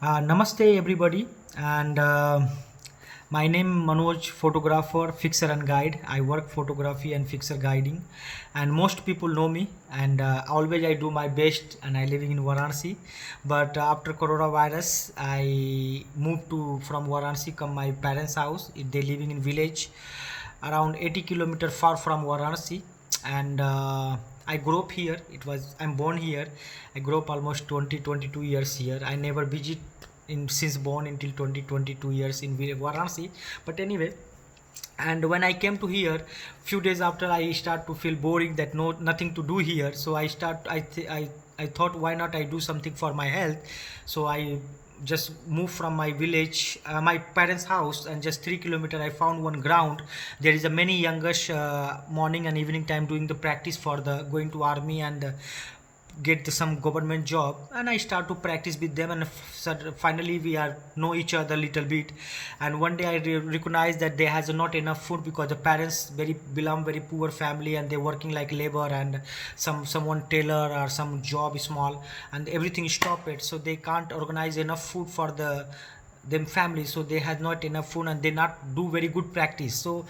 Namaste everybody, and my name Manoj, photographer, fixer and guide. I work photography and fixer guiding, and most people know me. And always I do my best, and I living in Varanasi. But after coronavirus, I moved to from Varanasi, come my parents' house. They living in village, around 80 kilometer far from Varanasi, and I grew up here. I'm born here. I grew up almost 22 years here. I never visit in since born until 22 years in Varanasi. But anyway, and when I came to here, few days after, I start to feel boring, that nothing to do here. So I thought, why not I do something for my health. So I just moved from my village, my parents house, and just 3 kilometer I found one ground. There is a many youngest morning and evening time doing the practice for the going to army and get some government job, and I start to practice with them, and finally we are know each other little bit. And one day I recognize that they has not enough food, because the parents belong very poor family, and they're working like labor, and someone tailor or some job is small, and everything stop it, so they can't organize enough food for them family. So they had not enough food, and they not do very good practice. So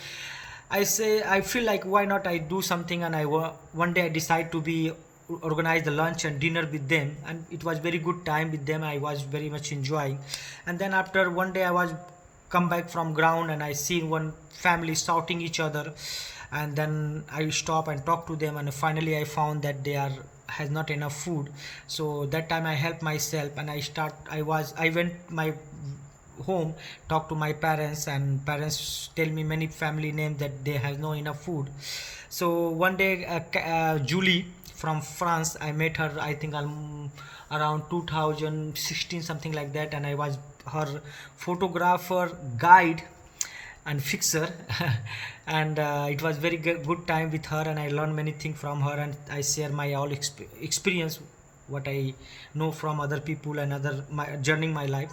I feel like, why not I do something, and one day I decide to be organize the lunch and dinner with them, and it was very good time with them. I was very much enjoying. And then after one day I was come back from ground, and I seen one family shouting each other, and then I stop and talk to them, and finally I found that they are has not enough food. So that time I help myself, and I went my home, talk to my parents, and parents tell me many family names that they have no enough food. So one day Julie from France, I met her, I think around 2016, something like that, and I was her photographer, guide and fixer. And it was very good time with her, and I learned many things from her, and I share my all experience, what I know from other people and other my journey my life.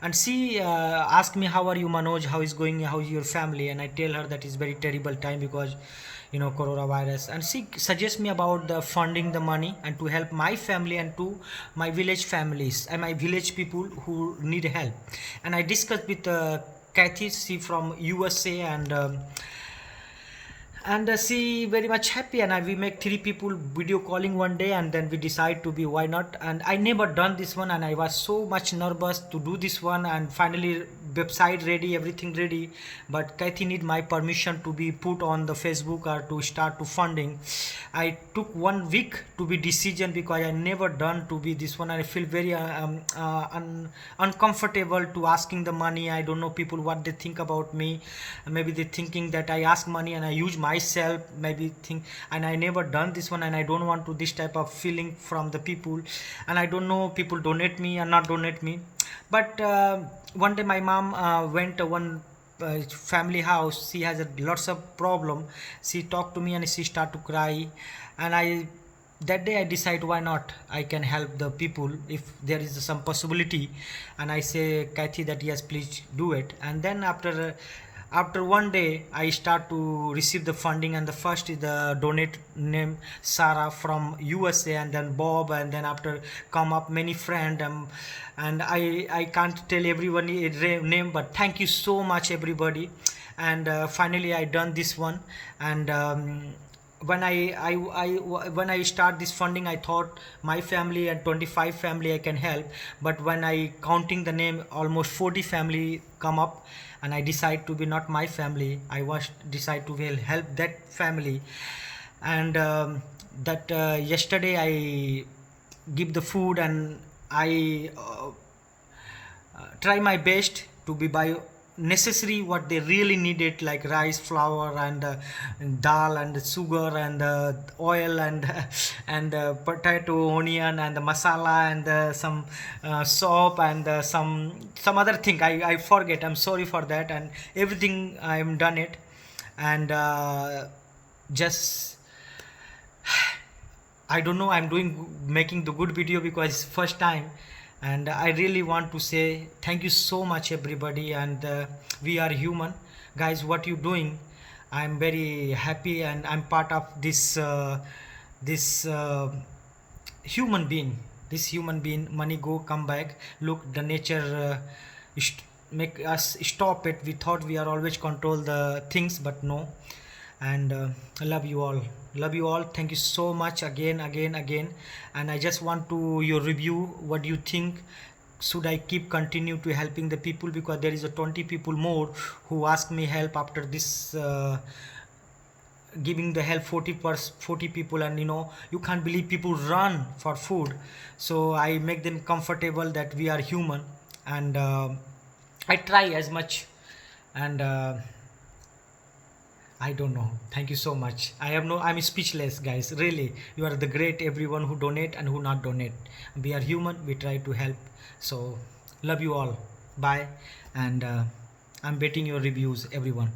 And she asked me, how are you, Manoj, how is going, how is your family? And I tell her that is very terrible time, because coronavirus. And she suggests me about the funding the money, and to help my family and to my village families and my village people who need help. And I discussed with Kathy, she from USA, and she very much happy, and we make three people video calling one day, and then we decide to be, why not. And I never done this one, and I was so much nervous to do this one, and finally website ready, everything ready, but Kathy need my permission to be put on the Facebook or to start to funding. I took 1 week to be decision, because I never done to be this one, and I feel very uncomfortable to asking the money. I don't know people what they think about me. Maybe they thinking that I ask money and I use myself, maybe think. And I never done this one, and I don't want to this type of feeling from the people. And I don't know people donate me or not donate me. But one day my mom went to one family house. She has lots of problem. She talked to me, and she start to cry. And that day I decide, why not I can help the people if there is some possibility. And I say Kathy that yes, please do it. And then after one day I start to receive the funding, and the first is the donate name Sarah from USA, and then Bob, and then after come up many friend, and I can't tell everyone name, but thank you so much everybody. And finally I done this one. And when I start this funding, I thought my family and 25 family I can help. But when I counting the name, almost 40 family come up, and I decide to be not my family. I was decide to will help that family. And that yesterday I give the food, and I try my best to be buy necessary what they really needed, like rice, flour, and dal, and sugar, and oil, and and potato, onion, and the masala, and some soap, and some other thing I forget. I'm sorry for that. And everything I'm done it. And just I don't know, I'm making the good video, because it's first time. And I really want to say thank you so much everybody. And we are human, guys. What you doing, I'm very happy, and I'm part of this human being. this human being, money go come back. Look, the nature make us stop it. We thought we are always control the things, but no. And I love you all, love you all. Thank you so much again. And I just want to your review. What do you think? Should I keep continue to helping the people? Because there is a 20 people more who ask me help after this giving the help 40 people. And you can't believe people run for food. So I make them comfortable that we are human. And I try as much. And I don't know. Thank you so much. I'm speechless, guys. Really, you are the great. Everyone who donate and who not donate. We are human. We try to help. So love you all. Bye. And I'm waiting your reviews, everyone.